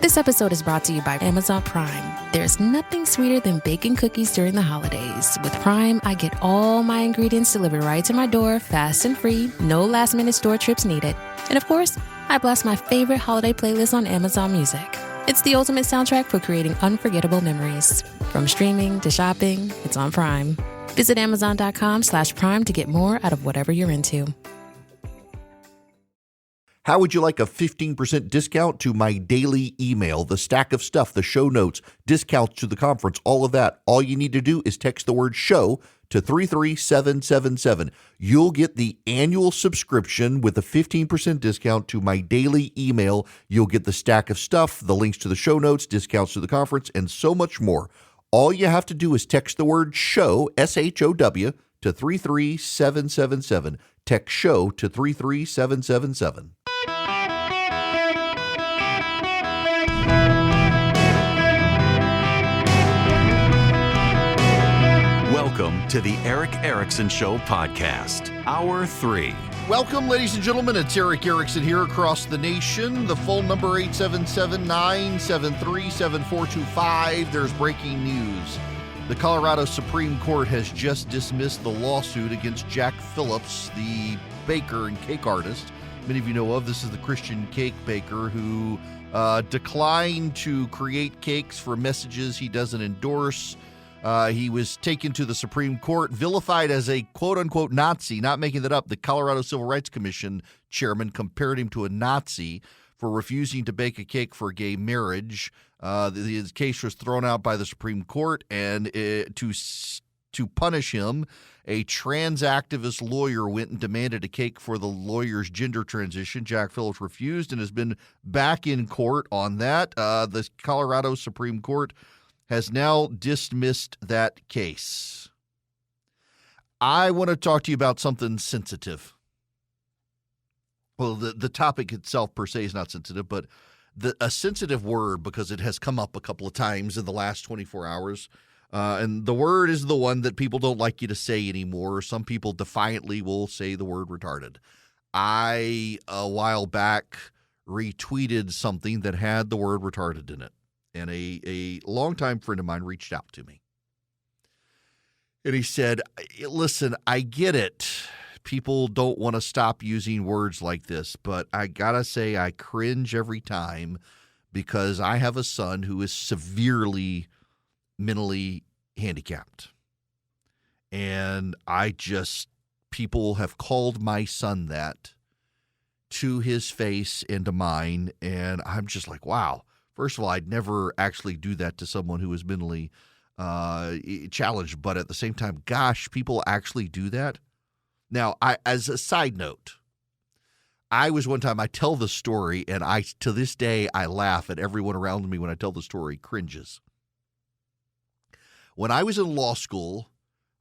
This episode is brought to you by Amazon Prime. There's nothing sweeter than baking cookies during the holidays. With Prime, I get all my ingredients delivered right to my door, fast and free, no last-minute store trips needed. And of course, I blast my favorite holiday playlist on Amazon Music. It's the ultimate soundtrack for creating unforgettable memories. From streaming to shopping, it's on Prime. Visit Amazon.com/Prime to get more out of whatever you're into. How would you like a 15% discount to my daily email, the stack of stuff, the show notes, discounts to the conference, all of that? All you need to do is text the word show to 33777. You'll get the annual subscription with a 15% discount to my daily email. You'll get the stack of stuff, the links to the show notes, discounts to the conference, and so much more. All you have to do is text the word show, SHOW, to 33777. Text show to 33777. Welcome to the Eric Erickson Show podcast, Hour 3. Welcome, ladies and gentlemen. It's Eric Erickson here across the nation. The phone number 877-973-7425. There's breaking news. The Colorado Supreme Court has just dismissed the lawsuit against Jack Phillips, the baker and cake artist. Many of you know of. This is the Christian cake baker who declined to create cakes for messages he doesn't endorse. He was taken to the Supreme Court, vilified as a quote-unquote Nazi, not making that up. The Colorado Civil Rights Commission chairman compared him to a Nazi for refusing to bake a cake for gay marriage. His case was thrown out by the Supreme Court, and to punish him, a trans activist lawyer went and demanded a cake for the lawyer's gender transition. Jack Phillips refused and has been back in court on that. The Colorado Supreme Court has now dismissed that case. I want to talk to you about something sensitive. Well, the topic itself per se is not sensitive, but a sensitive word because it has come up a couple of times in the last 24 hours. And the word is the one that people don't like you to say anymore. Some people defiantly will say the word retarded. I, a while back, retweeted something that had the word retarded in it. And a longtime friend of mine reached out to me. And he said, listen, I get it. People don't want to stop using words like this, but I got to say I cringe every time because I have a son who is severely mentally handicapped. And people have called my son that to his face and to mine. And I'm just like, wow. First of all, I'd never actually do that to someone who is mentally challenged. But at the same time, gosh, people actually do that. Now, as a side note, I tell the story, and to this day, I laugh at everyone around me when I tell the story, cringes. When I was in law school,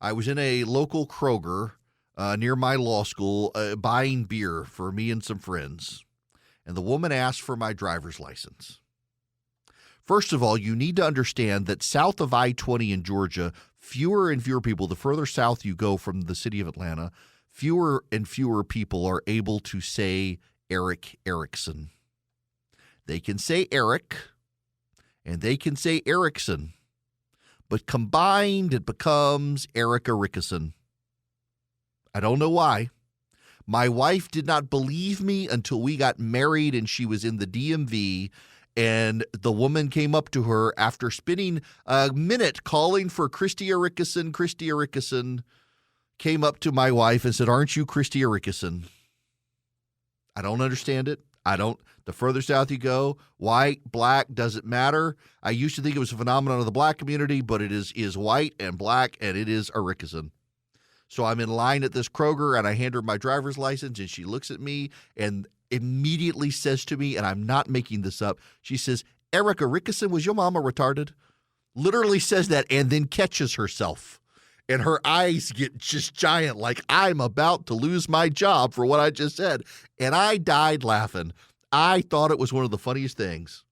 I was in a local Kroger near my law school buying beer for me and some friends. And the woman asked for my driver's license. First of all, you need to understand that south of I-20 in Georgia, fewer and fewer people, the further south you go from the city of Atlanta, fewer and fewer people are able to say Eric Erickson. They can say Eric, and they can say Erickson, but combined it becomes Eric Erickson. I don't know why. My wife did not believe me until we got married and she was in the DMV. And the woman came up to her after spending a minute calling for Christy Erickson, came up to my wife and said, "Aren't you Christy Erickson?" I don't understand it. The further south you go, white, black, doesn't matter. I used to think it was a phenomenon of the black community, but it is white and black, and it is Erickson. So I'm in line at this Kroger, and I hand her my driver's license, and she looks at me and immediately says to me, and I'm not making this up, she says, "Eric Erickson, was your mama retarded?" Literally says that and then catches herself. And her eyes get just giant, like I'm about to lose my job for what I just said. And I died laughing. I thought it was one of the funniest things.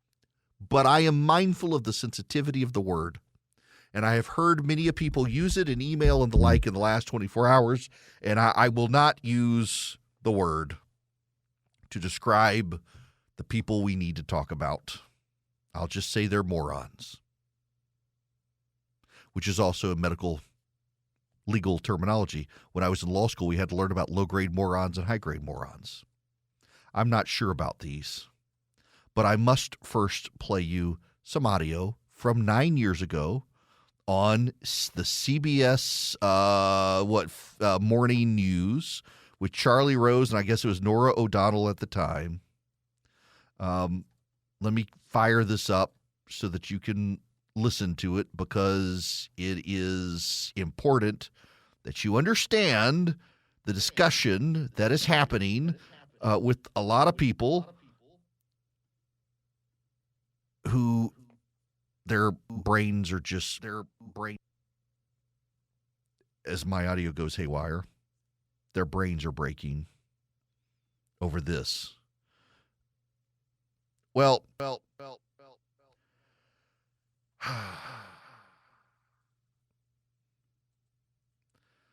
But I am mindful of the sensitivity of the word. And I have heard many people use it in email and the like in the last 24 hours. And I will not use the word to describe the people we need to talk about. I'll just say they're morons, which is also a medical legal terminology. When I was in law school, we had to learn about low-grade morons and high-grade morons. I'm not sure about these, but I must first play you some audio from 9 years ago on the CBS morning news with Charlie Rose, and I guess it was Nora O'Donnell at the time. Let me fire this up so that you can listen to it, because it is important that you understand the discussion that is happening with a lot of people who their brains are just as my audio goes haywire, their brains are breaking over this. Well.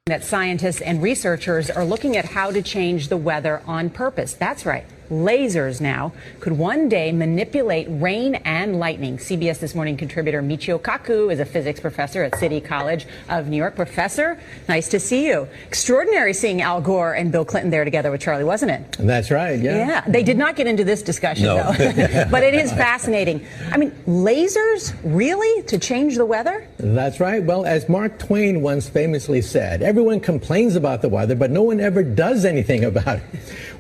That scientists and researchers are looking at how to change the weather on purpose. That's right. Lasers now could one day manipulate rain and lightning. CBS This Morning contributor Michio Kaku is a physics professor at City College of New York. Professor, nice to see you. Extraordinary seeing Al Gore and Bill Clinton there together with Charlie, wasn't it? That's right, yeah. Yeah, they did not get into this discussion, though. But it is fascinating. I mean, lasers, really, to change the weather? That's right. Well, as Mark Twain once famously said, everyone complains about the weather, but no one ever does anything about it.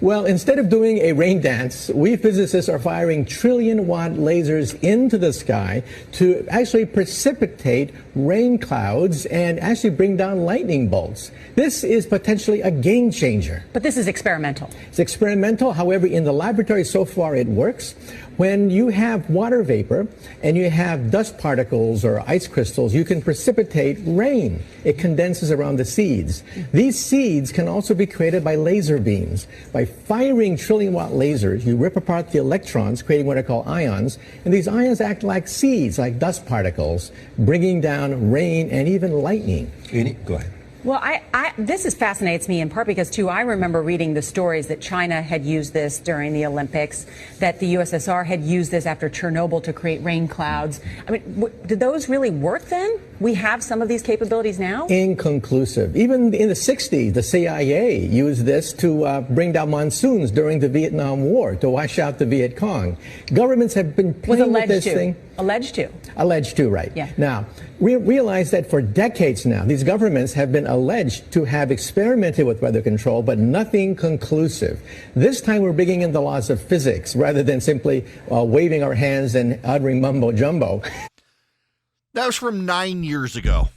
Well, instead of doing a rain dance, we physicists are firing trillion-watt lasers into the sky to actually precipitate rain clouds and actually bring down lightning bolts. This is potentially a game changer. But this is experimental. It's experimental. However, in the laboratory so far it works. When you have water vapor and you have dust particles or ice crystals, you can precipitate rain. It condenses around the seeds. These seeds can also be created by laser beams. By firing trillion-watt lasers, you rip apart the electrons, creating what are called ions, and these ions act like seeds, like dust particles, bringing down rain and even lightning. Go ahead. Well, this fascinates me in part because, too, I remember reading the stories that China had used this during the Olympics, that the USSR had used this after Chernobyl to create rain clouds. I mean, did those really work then? We have some of these capabilities now? Inconclusive. Even in the 60s, the CIA used this to bring down monsoons during the Vietnam War, to wash out the Viet Cong. Governments have been playing with this thing. Alleged to. Alleged to, right. Yeah. Now, we realize that for decades now, these governments have been alleged to have experimented with weather control, but nothing conclusive. This time we're bringing in the laws of physics rather than simply waving our hands and uttering mumbo-jumbo. That was from 9 years ago.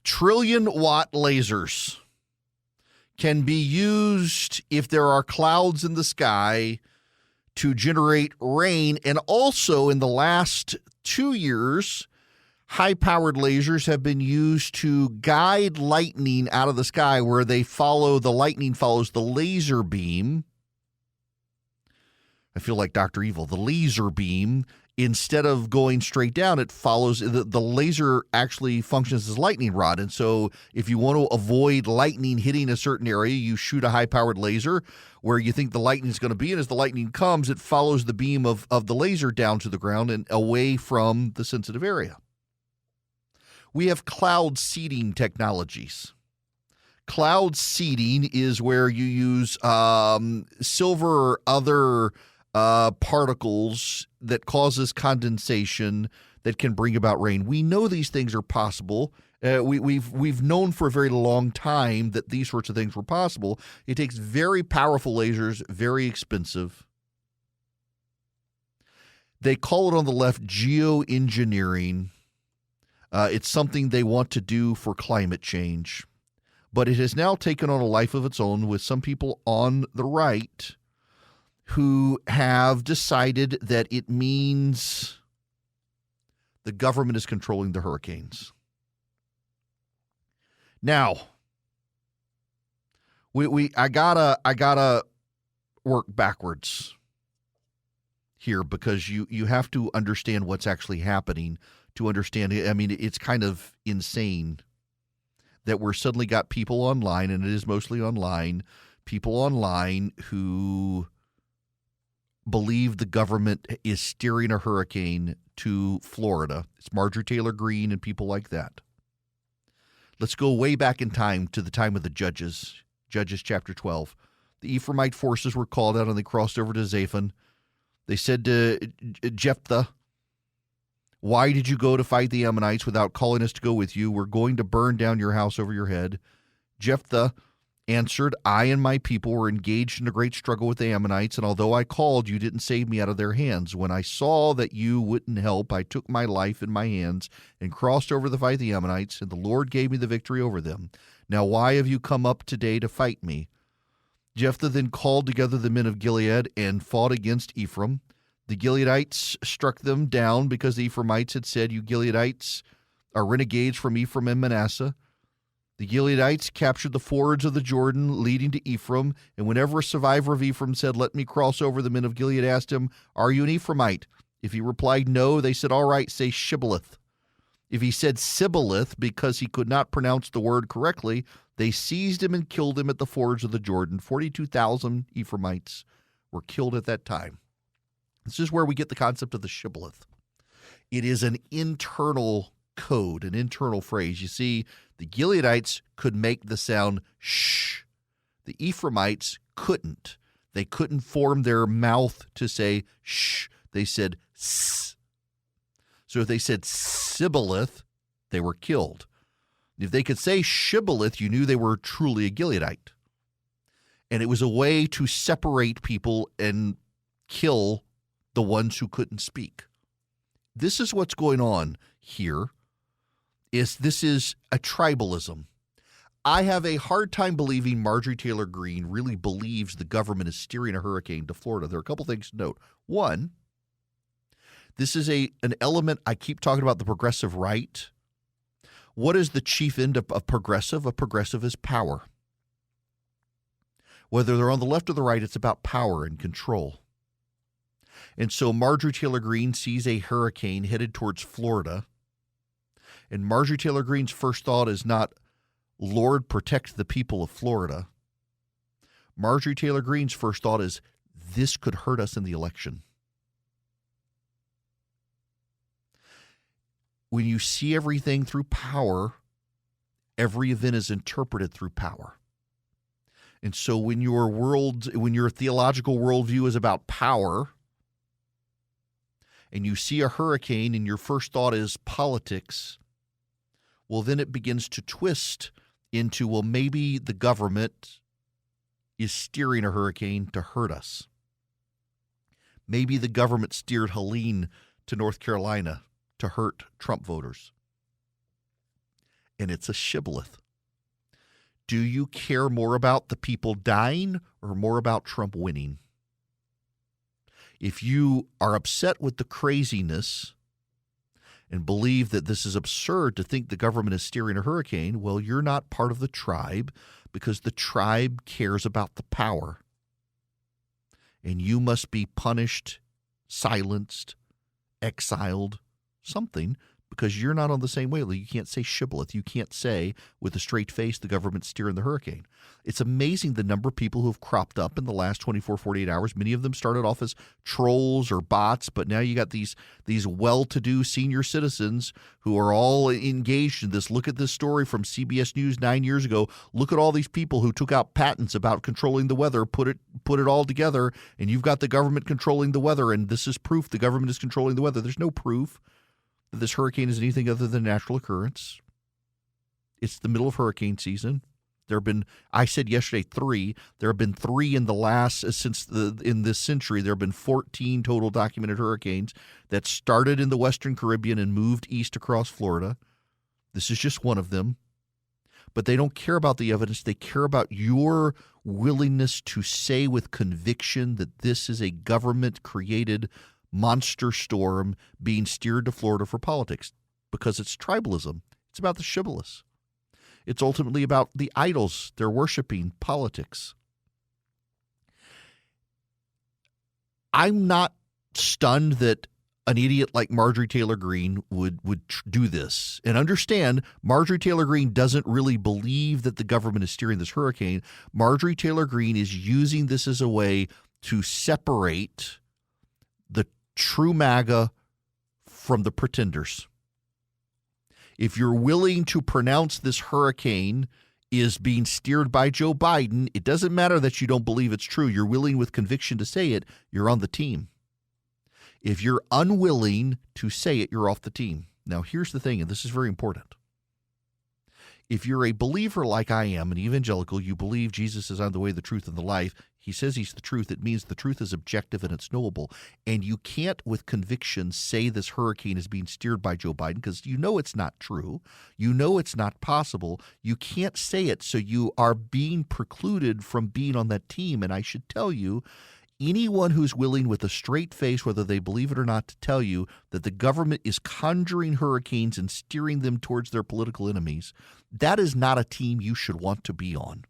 Trillion-watt lasers can be used if there are clouds in the sky to generate rain. And also in the last 2 years, high-powered lasers have been used to guide lightning out of the sky, where the lightning follows the laser beam. I feel like Dr. Evil. The laser beam, instead of going straight down, it follows. The laser actually functions as a lightning rod. And so if you want to avoid lightning hitting a certain area, you shoot a high-powered laser where you think the lightning is going to be. And as the lightning comes, it follows the beam of the laser down to the ground and away from the sensitive area. We have cloud seeding technologies. Cloud seeding is where you use silver or other particles that causes condensation that can bring about rain. We know these things are possible. We've known for a very long time that these sorts of things were possible. It takes very powerful lasers, very expensive. They call it on the left geoengineering. It's something they want to do for climate change. But it has now taken on a life of its own with some people on the right who have decided that it means the government is controlling the hurricanes. Now, I gotta work backwards here, because you have to understand what's actually happening to understand it. I mean, it's kind of insane that we're suddenly got people online, and it is mostly online, people online who believe the government is steering a hurricane to Florida. It's Marjorie Taylor Greene and people like that. Let's go way back in time to the time of the Judges, Judges chapter 12. The Ephraimite forces were called out and they crossed over to Zaphon. They said to Jephthah, "Why did you go to fight the Ammonites without calling us to go with you? We're going to burn down your house over your head." Jephthah answered, "I and my people were engaged in a great struggle with the Ammonites, and although I called, you didn't save me out of their hands. When I saw that you wouldn't help, I took my life in my hands and crossed over to fight the Ammonites, and the Lord gave me the victory over them. Now why have you come up today to fight me?" Jephthah then called together the men of Gilead and fought against Ephraim. The Gileadites struck them down because the Ephraimites had said, "You Gileadites are renegades from Ephraim and Manasseh." The Gileadites captured the fords of the Jordan leading to Ephraim, and whenever a survivor of Ephraim said, "Let me cross over," the men of Gilead asked him, "Are you an Ephraimite?" If he replied no, they said, "All right, say Shibboleth." If he said Sibboleth because he could not pronounce the word correctly, they seized him and killed him at the fords of the Jordan. 42,000 Ephraimites were killed at that time. This is where we get the concept of the Shibboleth. It is an internal code, an internal phrase. You see, the Gileadites could make the sound shh. The Ephraimites couldn't. They couldn't form their mouth to say shh. They said s. So if they said Sibboleth, they were killed. If they could say Shibboleth, you knew they were truly a Gileadite. And it was a way to separate people and kill the ones who couldn't speak. This is what's going on here. This is a tribalism. I have a hard time believing Marjorie Taylor Greene really believes the government is steering a hurricane to Florida. There are a couple things to note. One, this is an element, I keep talking about the progressive right. What is the chief end of progressive? A progressive is power. Whether they're on the left or the right, it's about power and control. And so Marjorie Taylor Greene sees a hurricane headed towards Florida. And Marjorie Taylor Greene's first thought is not, "Lord, protect the people of Florida." Marjorie Taylor Greene's first thought is, "This could hurt us in the election." When you see everything through power, every event is interpreted through power. And so when your theological worldview is about power, and you see a hurricane and your first thought is politics, well, then it begins to twist into, well, maybe the government is steering a hurricane to hurt us. Maybe the government steered Helene to North Carolina to hurt Trump voters. And it's a shibboleth. Do you care more about the people dying or more about Trump winning? If you are upset with the craziness and believe that this is absurd to think the government is steering a hurricane, well, you're not part of the tribe because the tribe cares about the power. And you must be punished, silenced, exiled, something, because you're not on the same wavelength. You can't say shibboleth. You can't say with a straight face the government's steering the hurricane. It's amazing the number of people who have cropped up in the last 24, 48 hours. Many of them started off as trolls or bots, but now you got these well-to-do senior citizens who are all engaged in this. Look at this story from CBS News 9 years ago. Look at all these people who took out patents about controlling the weather, put it all together, and you've got the government controlling the weather, and this is proof the government is controlling the weather. There's no proof that this hurricane is anything other than a natural occurrence. It's the middle of hurricane season. There have been, I said yesterday, 3. There have been 3 in this century. There have been 14 total documented hurricanes that started in the Western Caribbean and moved east across Florida. This is just one of them. But they don't care about the evidence. They care about your willingness to say with conviction that this is a government-created monster storm being steered to Florida for politics, because it's tribalism. It's about the shibboleths. It's ultimately about the idols they're worshiping, politics. I'm not stunned that an idiot like Marjorie Taylor Greene would do this. And understand, Marjorie Taylor Greene doesn't really believe that the government is steering this hurricane. Marjorie Taylor Greene is using this as a way to separate true MAGA from the pretenders. If you're willing to pronounce this hurricane is being steered by Joe Biden, it doesn't matter that you don't believe it's true. You're willing with conviction to say it, you're on the team. If you're unwilling to say it, you're off the team. Now, here's the thing, and this is very important. If you're a believer like I am, an evangelical, you believe Jesus is on the way, the truth, and the life. He says he's the truth. It means the truth is objective and it's knowable. And you can't, with conviction, say this hurricane is being steered by Joe Biden because you know it's not true. You know it's not possible. You can't say it, so you are being precluded from being on that team. And I should tell you, anyone who's willing with a straight face, whether they believe it or not, to tell you that the government is conjuring hurricanes and steering them towards their political enemies, that is not a team you should want to be on.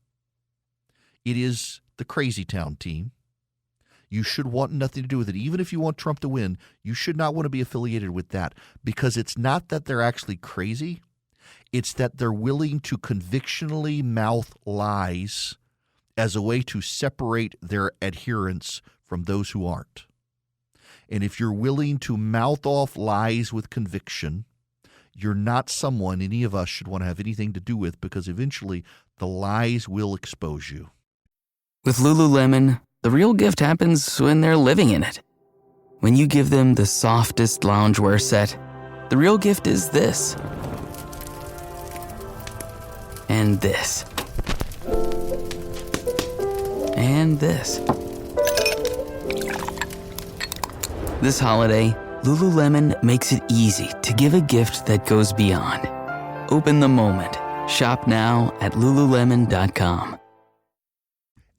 It is the crazy town team. You should want nothing to do with it. Even if you want Trump to win, you should not want to be affiliated with that, because it's not that they're actually crazy. It's that they're willing to convictionally mouth lies as a way to separate their adherents from those who aren't. And if you're willing to mouth off lies with conviction, you're not someone any of us should want to have anything to do with, because eventually the lies will expose you. With Lululemon, the real gift happens when they're living in it. When you give them the softest loungewear set, the real gift is this. And this. And this. This holiday, Lululemon makes it easy to give a gift that goes beyond. Open the moment. Shop now at Lululemon.com.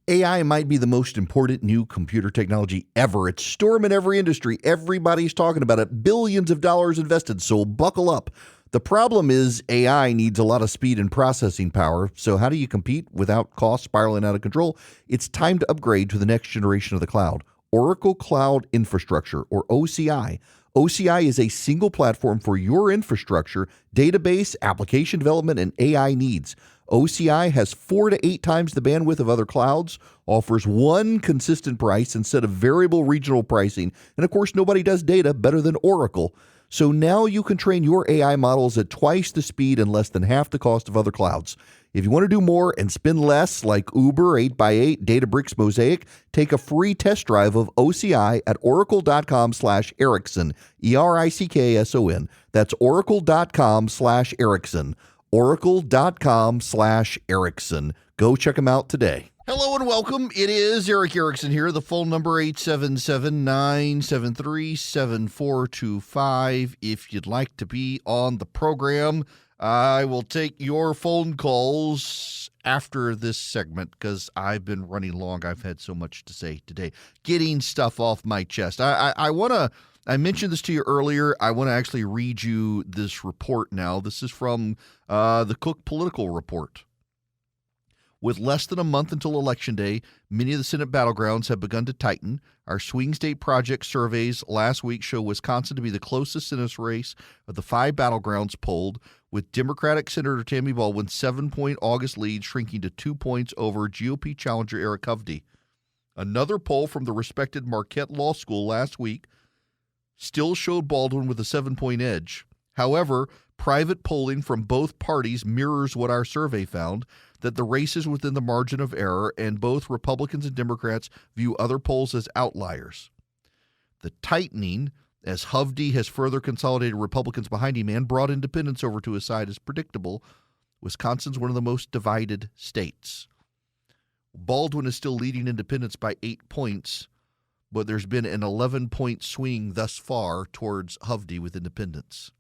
AI might be the most important new computer technology ever. It's storming every industry. Everybody's talking about it. Billions of dollars invested, so buckle up. The problem is AI needs a lot of speed and processing power. So how do you compete without costs spiraling out of control? It's time to upgrade to the next generation of the cloud. Oracle Cloud Infrastructure, or OCI. OCI is a single platform for your infrastructure, database, application development, and AI needs. OCI has 4 to 8 times the bandwidth of other clouds, offers one consistent price instead of variable regional pricing, and of course, nobody does data better than Oracle. So now you can train your AI models at twice the speed and less than half the cost of other clouds. If you want to do more and spend less, like Uber, 8x8, Databricks, Mosaic, take a free test drive of OCI at oracle.com/Erickson, ERICKSON. That's oracle.com/Erickson. Oracle.com/Erickson. Go check them out today. Hello and welcome. It is Eric Erickson here. The phone number 877-973-7425. If you'd like to be on the program, I will take your phone calls after this segment because I've been running long. I've had so much to say today. Getting stuff off my chest. I mentioned this to you earlier. I want to actually read you this report now. This is from the Cook Political Report. With less than a month until Election Day, many of the Senate battlegrounds have begun to tighten. Our swing state project surveys last week show Wisconsin to be the closest Senate race of the 5 battlegrounds polled, with Democratic Senator Tammy Baldwin's 7-point August lead shrinking to 2 points over GOP challenger Eric Hovde. Another poll from the respected Marquette Law School last week still showed Baldwin with a 7-point edge. However, private polling from both parties mirrors what our survey found, that the race is within the margin of error, and both Republicans and Democrats view other polls as outliers. The tightening, as Hovde has further consolidated Republicans behind him and brought independents over to his side, is predictable. Wisconsin's one of the most divided states. Baldwin is still leading independents by 8 points, but there's been an 11-point swing thus far towards Hovde with independents.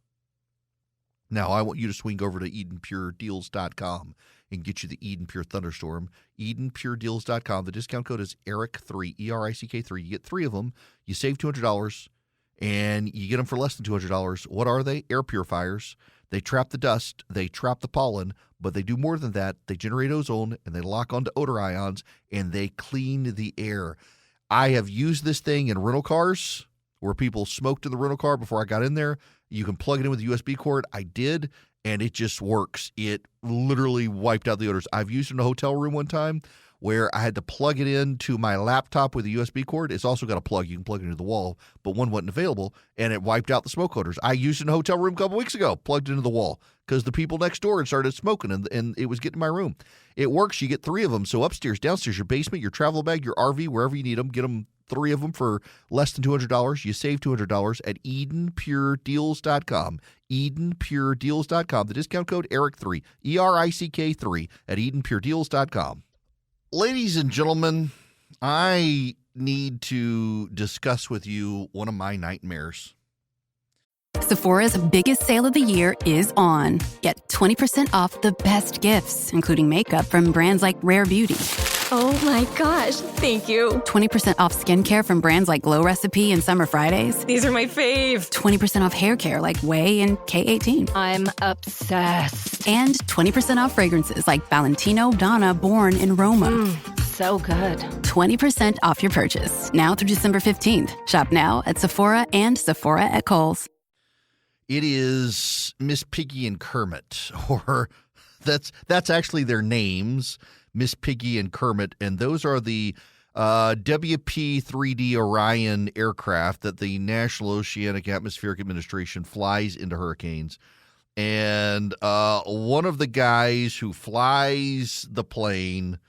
Now, I want you to swing over to EdenPureDeals.com and get you the Eden Pure Thunderstorm. EdenPureDeals.com. The discount code is ERICK3, ERICK3. You get 3 of them. You save $200, and you get them for less than $200. What are they? Air purifiers. They trap the dust. They trap the pollen. But they do more than that. They generate ozone, and they lock onto odor ions, and they clean the air. I have used this thing in rental cars where people smoked in the rental car before I got in there. You can plug it in with a USB cord. I did, and it just works. It literally wiped out the odors. I've used it in a hotel room one time where I had to plug it into my laptop with a USB cord. It's also got a plug. You can plug it into the wall, but one wasn't available, and it wiped out the smoke odors. I used it in a hotel room a couple weeks ago, plugged into the wall, because the people next door had started smoking, and it was getting in my room. It works. You get 3 of them. So upstairs, downstairs, your basement, your travel bag, your RV, wherever you need them, get them 3 of them for less than $200. You save $200 at EdenPureDeals.com. EdenPureDeals.com. The discount code ERIC3, ERICK3 at EdenPureDeals.com. Ladies and gentlemen, I need to discuss with you one of my nightmares. Sephora's biggest sale of the year is on. Get 20% off the best gifts, including makeup from brands like Rare Beauty. Oh my gosh, thank you. 20% off skincare from brands like Glow Recipe and Summer Fridays. These are my fave. 20% off hair care like Way and K18. I'm obsessed. And 20% off fragrances like Valentino, Donna, Born, and Roma. So good. 20% off your purchase, now through December 15th. Shop now at Sephora and Sephora at Kohl's. It is Miss Piggy and Kermit, or that's actually their names, Miss Piggy and Kermit, and those are the WP-3D Orion aircraft that the National Oceanic Atmospheric Administration flies into hurricanes. And one of the guys who flies the plane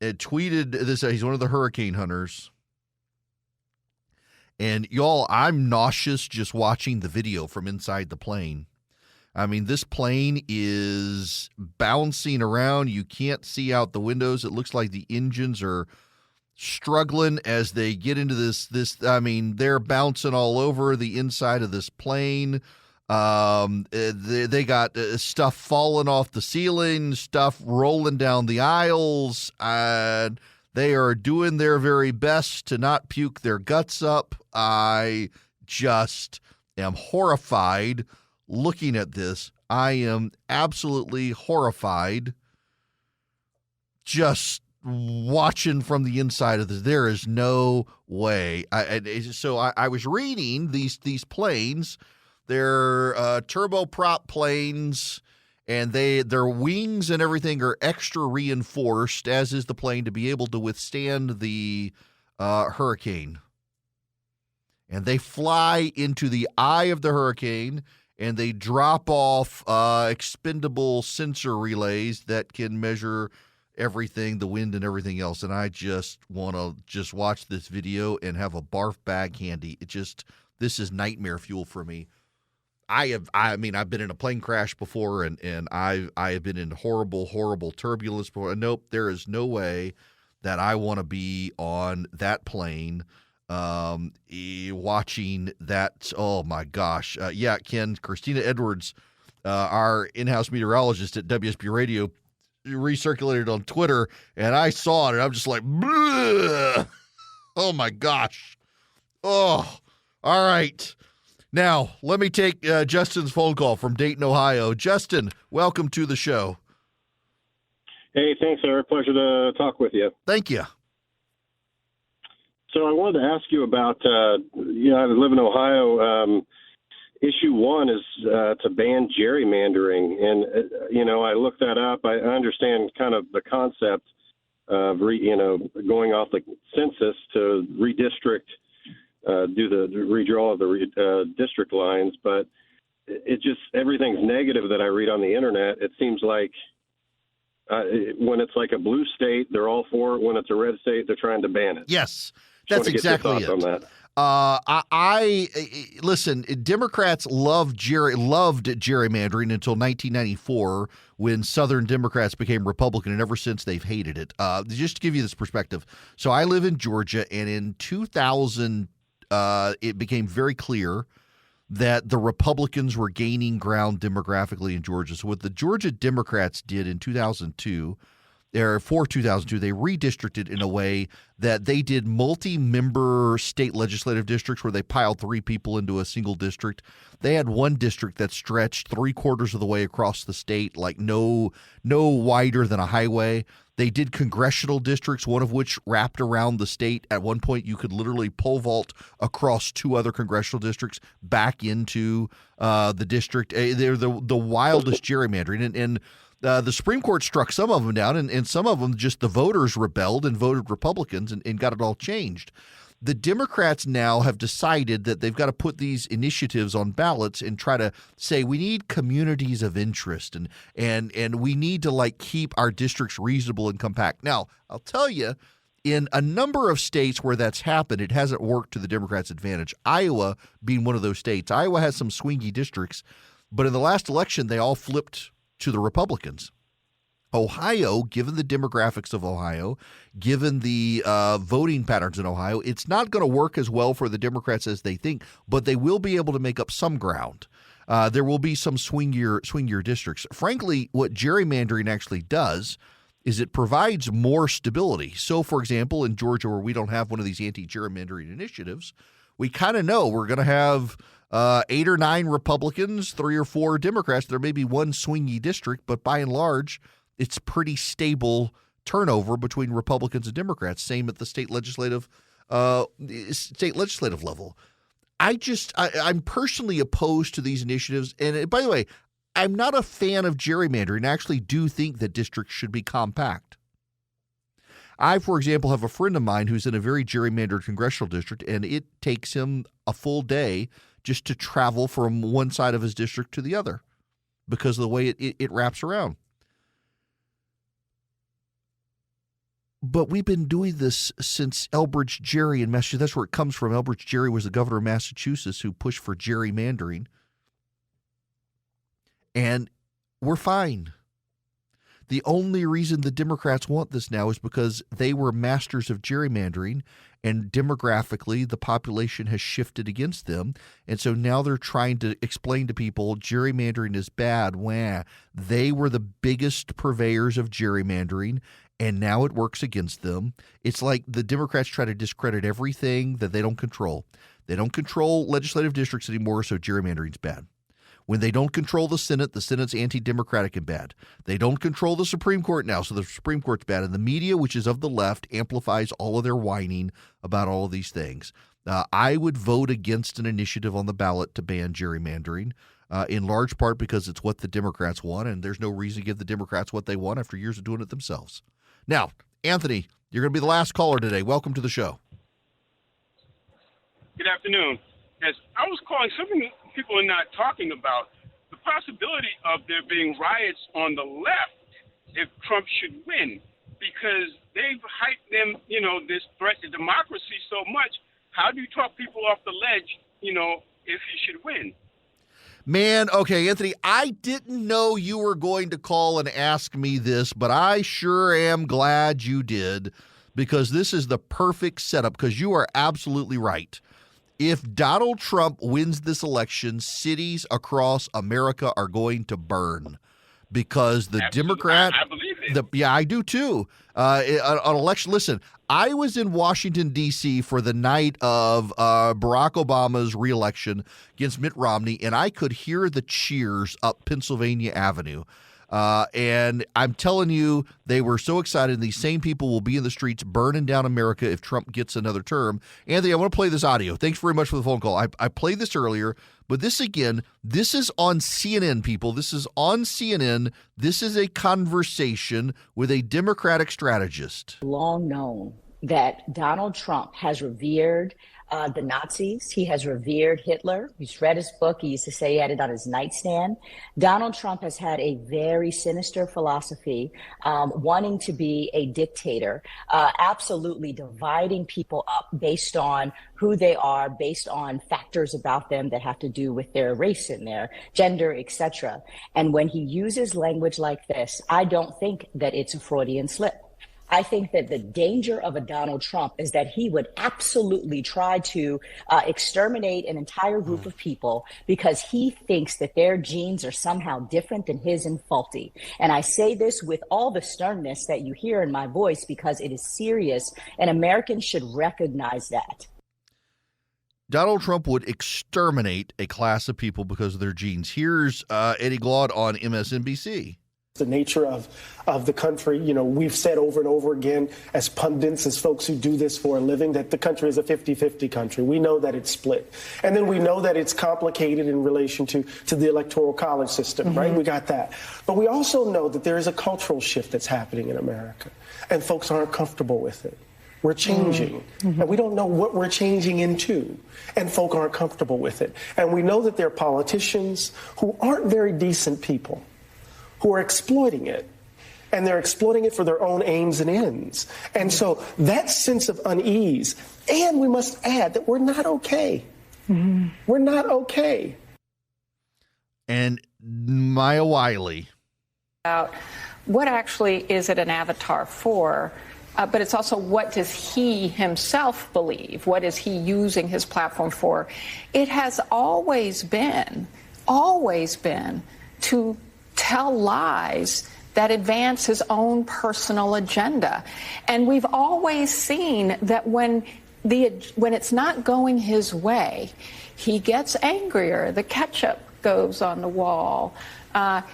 tweeted this. He's one of the hurricane hunters. And y'all, I'm nauseous just watching the video from inside the plane. I mean, this plane is bouncing around. You can't see out the windows. It looks like the engines are struggling as they get into this. I mean, they're bouncing all over the inside of this plane. They got stuff falling off the ceiling, stuff rolling down the aisles, and they are doing their very best to not puke their guts up. I just am horrified looking at this. I am absolutely horrified just watching from the inside of this. There is no way. I was reading these planes. They're turboprop planes, and their wings and everything are extra reinforced, as is the plane, to be able to withstand the hurricane. And they fly into the eye of the hurricane, and they drop off expendable sensor relays that can measure everything, the wind and everything else. And I just want to just watch this video and have a barf bag handy. This is nightmare fuel for me. I've been in a plane crash before, and I have been in horrible turbulence before. Nope, there is no way that I want to be on that plane watching that. Oh my gosh. Yeah, Ken, Christina Edwards, our in-house meteorologist at WSB Radio, recirculated on Twitter, and I saw it, and I'm just like, bleh! Oh my gosh. Oh, all right. Now, let me take Justin's phone call from Dayton, Ohio. Justin, welcome to the show. Hey, thanks, Eric. Pleasure to talk with you. Thank you. So I wanted to ask you about, I live in Ohio. Issue 1 is to ban gerrymandering. And, I looked that up. I understand kind of the concept of, going off the census to redistrict, do the redraw of the district lines. But it just, everything's negative that I read on the internet. It seems like when it's like a blue state, they're all for it. When it's a red state, they're trying to ban it. Yes. That's exactly it. Listen, Democrats loved gerrymandering until 1994, when Southern Democrats became Republican, and ever since they've hated it. Just to give you this perspective. So I live in Georgia, and in 2000, it became very clear that the Republicans were gaining ground demographically in Georgia. So what the Georgia Democrats did in 2002, for 2002, they redistricted in a way that they did multi-member state legislative districts where they piled 3 people into a single district. They had one district that stretched 3/4 of the way across the state, like no wider than a highway. They did congressional districts, one of which wrapped around the state. At one point, you could literally pole vault across 2 other congressional districts back into the district. They're the wildest gerrymandering. And The Supreme Court struck some of them down, and some of them just the voters rebelled and voted Republicans and got it all changed. The Democrats now have decided that they've got to put these initiatives on ballots and try to say we need communities of interest and we need to like keep our districts reasonable and compact. Now, I'll tell you, in a number of states where that's happened, it hasn't worked to the Democrats' advantage. Iowa being one of those states. Iowa has some swingy districts, but in the last election, they all flipped to the Republicans. Ohio, given the demographics of Ohio, given the voting patterns in Ohio, it's not going to work as well for the Democrats as they think, but they will be able to make up some ground. There will be some swingier districts. Frankly, what gerrymandering actually does is it provides more stability. So, for example, in Georgia, where we don't have one of these anti-gerrymandering initiatives, we kind of know we're going to have 8 or 9 Republicans, 3 or 4 Democrats. There may be one swingy district, but by and large, it's pretty stable turnover between Republicans and Democrats. Same at the state legislative level. I'm personally opposed to these initiatives. And by the way, I'm not a fan of gerrymandering. I actually do think that districts should be compact. I, for example, have a friend of mine who's in a very gerrymandered congressional district, and it takes him a full day just to travel from one side of his district to the other because of the way it wraps around. But we've been doing this since Elbridge Gerry in Massachusetts. That's where it comes from. Elbridge Gerry was the governor of Massachusetts who pushed for gerrymandering. And we're fine. The only reason the Democrats want this now is because they were masters of gerrymandering, and demographically the population has shifted against them. And so now they're trying to explain to people gerrymandering is bad. Wah. They were the biggest purveyors of gerrymandering, and now it works against them. It's like the Democrats try to discredit everything that they don't control. They don't control legislative districts anymore, so gerrymandering's bad. When they don't control the Senate's anti-democratic and bad. They don't control the Supreme Court now, so the Supreme Court's bad. And the media, which is of the left, amplifies all of their whining about all of these things. I would vote against an initiative on the ballot to ban gerrymandering, in large part because it's what the Democrats want, and there's no reason to give the Democrats what they want after years of doing it themselves. Now, Anthony, you're going to be the last caller today. Welcome to the show. Good afternoon. As I was calling, something people are not talking about, the possibility of there being riots on the left if Trump should win, because they've hyped them, this threat to democracy so much. How do you talk people off the ledge, if he should win? Man, okay, Anthony, I didn't know you were going to call and ask me this, but I sure am glad you did, because this is the perfect setup, because you are absolutely right. If Donald Trump wins this election, cities across America are going to burn because the Democrat. I believe it. Yeah, I do too. On election, listen, I was in Washington, D.C. for the night of Barack Obama's reelection against Mitt Romney, and I could hear the cheers up Pennsylvania Avenue. And I'm telling you, they were so excited. These same people will be in the streets burning down America if Trump gets another term. Anthony, I want to play this audio. Thanks very much for the phone call. I played this earlier, but this is on CNN, people. This is on CNN. This is a conversation with a Democratic strategist. Long known that Donald Trump has revered the Nazis. He has revered Hitler. He's read his book. He used to say he had it on his nightstand. Donald Trump has had a very sinister philosophy, wanting to be a dictator, absolutely dividing people up based on who they are, based on factors about them that have to do with their race and their gender, etc. And when he uses language like this, I don't think that it's a Freudian slip. I think that the danger of a Donald Trump is that he would absolutely try to exterminate an entire group of people because he thinks that their genes are somehow different than his and faulty. And I say this with all the sternness that you hear in my voice because it is serious, and Americans should recognize that. Donald Trump would exterminate a class of people because of their genes. Here's Eddie Glaude on MSNBC. the nature of the country. You know, we've said over and over again as pundits, as folks who do this for a living, that the country is a 50-50 country. We know that it's split. And then we know that it's complicated in relation to the electoral college system, right? We got that. But we also know that there is a cultural shift that's happening in America, and folks aren't comfortable with it. We're changing, and we don't know what we're changing into, and folk aren't comfortable with it. And we know that there are politicians who aren't very decent people, who are exploiting it, and they're exploiting it for their own aims and ends. And so that sense of unease, and we must add that we're not okay. We're not okay. And Maya Wiley. About what actually is it an avatar for? But it's also, what does he himself believe? What is he using his platform for? It has always been to tell lies that advance his own personal agenda. And we've always seen that when it's not going his way, he gets angrier. The ketchup goes on the wall.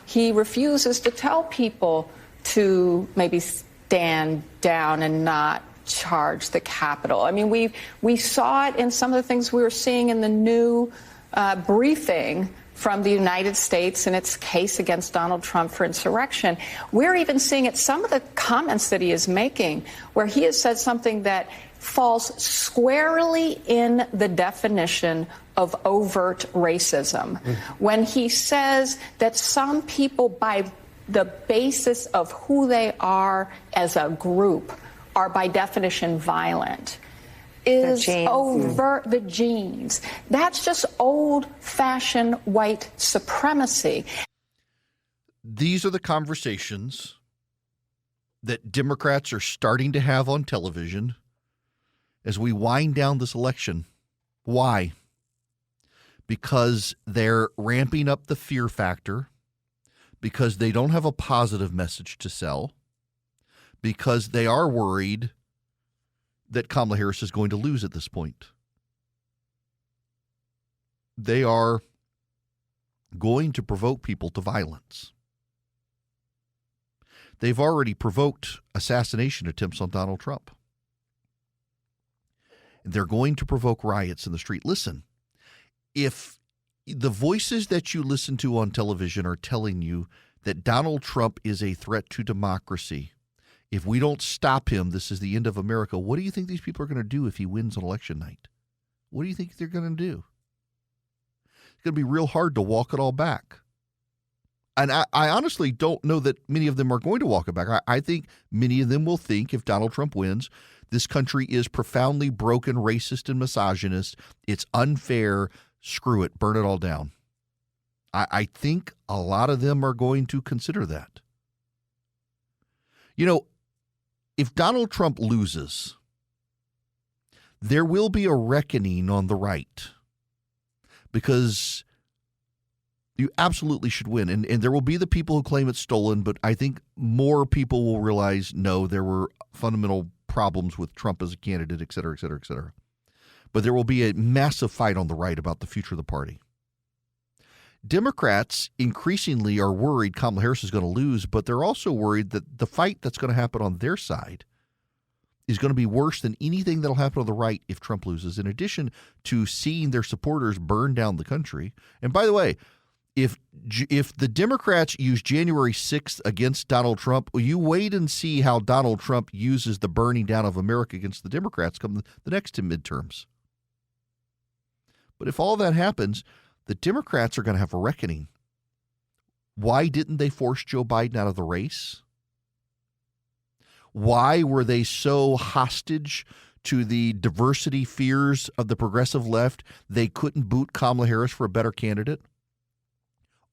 He refuses to tell people to maybe stand down and not charge the Capitol. I mean, we saw it in some of the things we were seeing in the new briefing from the United States in its case against Donald Trump for insurrection. We're even seeing it, some of the comments that he is making, where he has said something that falls squarely in the definition of overt racism. When he says that some people, by the basis of who they are as a group, are by definition violent, is overt. The genes. That's just old-fashioned white supremacy. These are the conversations that Democrats are starting to have on television as we wind down this election. Why? Because they're ramping up the fear factor, because they don't have a positive message to sell, because they are worried that Kamala Harris is going to lose at this point. They are going to provoke people to violence. They've already provoked assassination attempts on Donald Trump. They're going to provoke riots in the street. Listen, if the voices that you listen to on television are telling you that Donald Trump is a threat to democracy, if we don't stop him, this is the end of America, what do you think these people are going to do if he wins on election night? What do you think they're going to do? It's going to be real hard to walk it all back. And I honestly don't know that many of them are going to walk it back. I think many of them will think if Donald Trump wins, this country is profoundly broken, racist, and misogynist. It's unfair. Screw it. Burn it all down. I think a lot of them are going to consider that. You know, if Donald Trump loses, there will be a reckoning on the right, because you absolutely should win. And there will be the people who claim it's stolen, but I think more people will realize, no, there were fundamental problems with Trump as a candidate, et cetera, et cetera, et cetera. But there will be a massive fight on the right about the future of the party. Democrats increasingly are worried Kamala Harris is going to lose, but they're also worried that the fight that's going to happen on their side is going to be worse than anything that'll happen on the right if Trump loses, in addition to seeing their supporters burn down the country. And by the way, if the Democrats use January 6th against Donald Trump, you wait and see how Donald Trump uses the burning down of America against the Democrats come the next two midterms. But if all that happens, the Democrats are going to have a reckoning. Why didn't they force Joe Biden out of the race? Why were they so hostage to the diversity fears of the progressive left they couldn't boot Kamala Harris for a better candidate?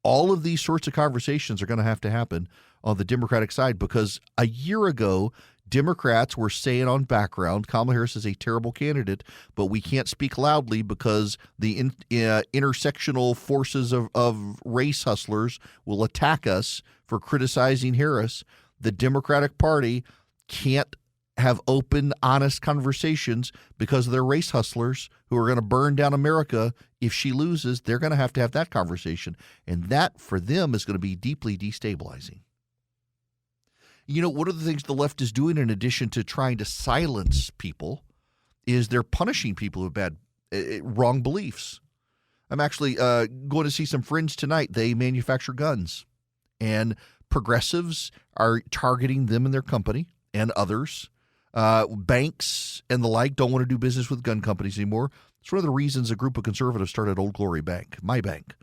All of these sorts of conversations are going to happen on the Democratic side, because a year ago, Democrats were saying on background, Kamala Harris is a terrible candidate, but we can't speak loudly because the intersectional forces of race hustlers will attack us for criticizing Harris. The Democratic Party can't have open, honest conversations because of their race hustlers who are going to burn down America. If she loses, they're going to have that conversation. And that, for them, is going to be deeply destabilizing. One of the things the left is doing in addition to trying to silence people is they're punishing people who have wrong beliefs. I'm actually going to see some friends tonight. They manufacture guns, and progressives are targeting them and their company and others. Banks and the like don't want to do business with gun companies anymore. It's one of the reasons a group of conservatives started Old Glory Bank, my bank,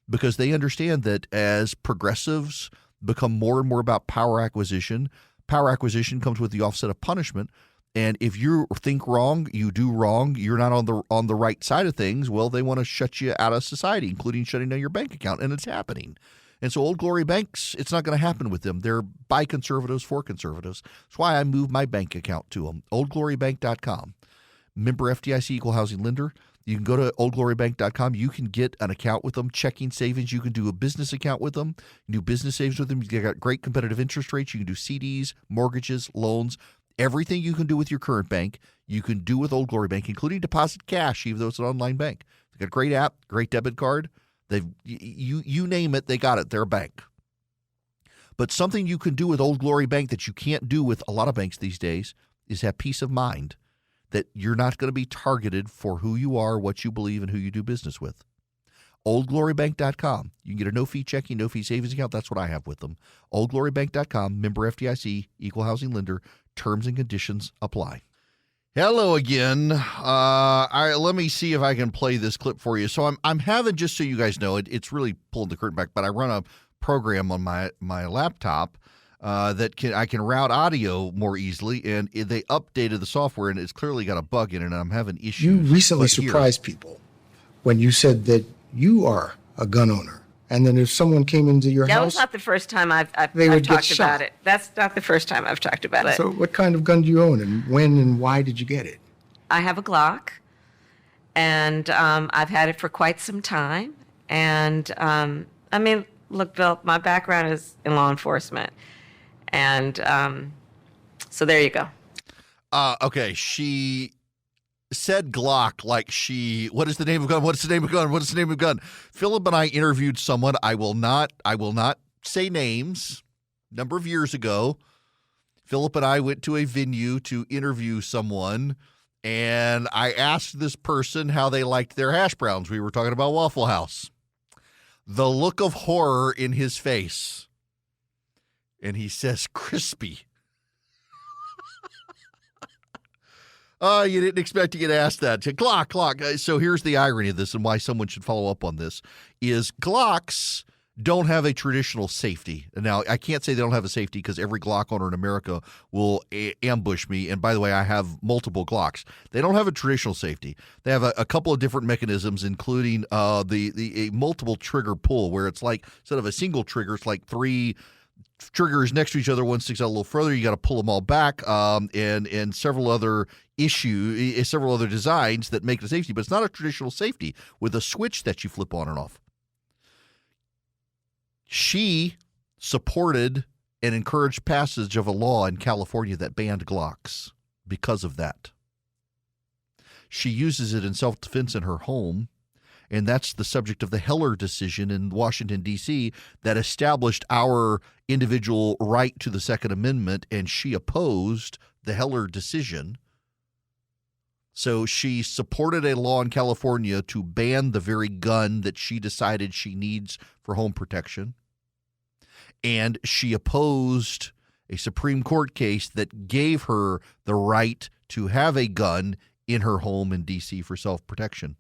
because they understand that as progressives become more and more about power acquisition comes with the offset of punishment. And if you think wrong, you do wrong, you're not on the right side of things, well, they want to shut you out of society, including shutting down your bank account, and it's happening. And so Old Glory Banks, it's not going to happen with them. They're by conservatives for conservatives. That's why I moved my bank account to them, oldglorybank.com. Member FDIC equal housing lender. You can go to oldglorybank.com. You can get an account with them, checking savings. You can do a business account with them. You can do business savings with them. You've got great competitive interest rates. You can do CDs, mortgages, loans. Everything you can do with your current bank, you can do with Old Glory Bank, including deposit cash, even though it's an online bank. They've got a great app, great debit card. You name it, they got it. They're a bank. But something you can do with Old Glory Bank that you can't do with a lot of banks these days is have peace of mind that you're not going to be targeted for who you are, what you believe, and who you do business with. oldglorybank.com. You can get a no-fee checking, no-fee savings account. That's what I have with them. oldglorybank.com, member FDIC, equal housing lender. Terms and conditions apply. Hello again. Let me see if I can play this clip for you. So I'm having, just so you guys know, it's really pulling the curtain back, but I run a program on my laptop that I can route audio more easily, and they updated the software, and it's clearly got a bug in it, and I'm having issues. You recently surprised people when you said that you are a gun owner. And then if someone came into your house... That was not the first time I've talked about it. That's not the first time I've talked about it. So what kind of gun do you own, and when and why did you get it? I have a Glock, and I've had it for quite some time. And, look, Bill, my background is in law enforcement. And so there you go. Okay, she said Glock like what is the name of gun? What is the name of gun? What is the name of gun? Philip and I interviewed someone. I will not say names. A number of years ago, Philip and I went to a venue to interview someone, and I asked this person how they liked their hash browns. We were talking about Waffle House. The look of horror in his face. And he says, crispy. Oh, you didn't expect to get asked that. Glock. So here's the irony of this and why someone should follow up on this is Glocks don't have a traditional safety. Now, I can't say they don't have a safety because every Glock owner in America will ambush me. And by the way, I have multiple Glocks. They don't have a traditional safety. They have a couple of different mechanisms, including the multiple trigger pull, where it's like instead of a single trigger, it's like three triggers next to each other. One sticks out a little further. You got to pull them all back, and several other designs that make it a safety. But it's not a traditional safety with a switch that you flip on and off. She supported and encouraged passage of a law in California that banned Glocks because of that. She uses it in self-defense in her home. And that's the subject of the Heller decision in Washington, D.C. that established our individual right to the Second Amendment, and she opposed the Heller decision. So she supported a law in California to ban the very gun that she decided she needs for home protection. And she opposed a Supreme Court case that gave her the right to have a gun in her home in D.C. for self-protection.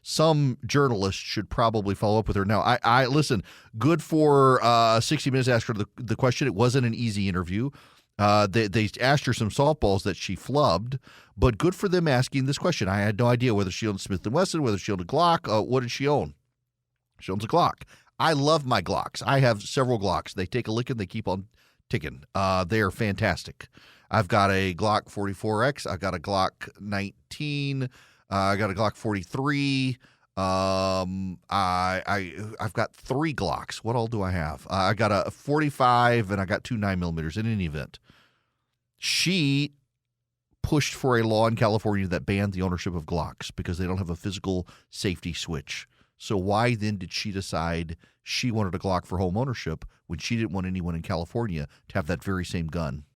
Some journalists should probably follow up with her. Now, I listen, good for 60 Minutes asked her the question. It wasn't an easy interview. They asked her some softballs that she flubbed, but good for them asking this question. I had no idea whether she owned Smith & Wesson, whether she owned a Glock. What did she own? She owns a Glock. I love my Glocks. I have several Glocks. They take a licking. They keep on ticking. They are fantastic. I've got a Glock 44X. I've got a Glock 19. I got a Glock 43. I've got 3 Glocks. What all do I have? I got a 45 and I got 2 9mm. In any event, she pushed for a law in California that banned the ownership of Glocks because they don't have a physical safety switch. So why then did she decide she wanted a Glock for home ownership when she didn't want anyone in California to have that very same gun?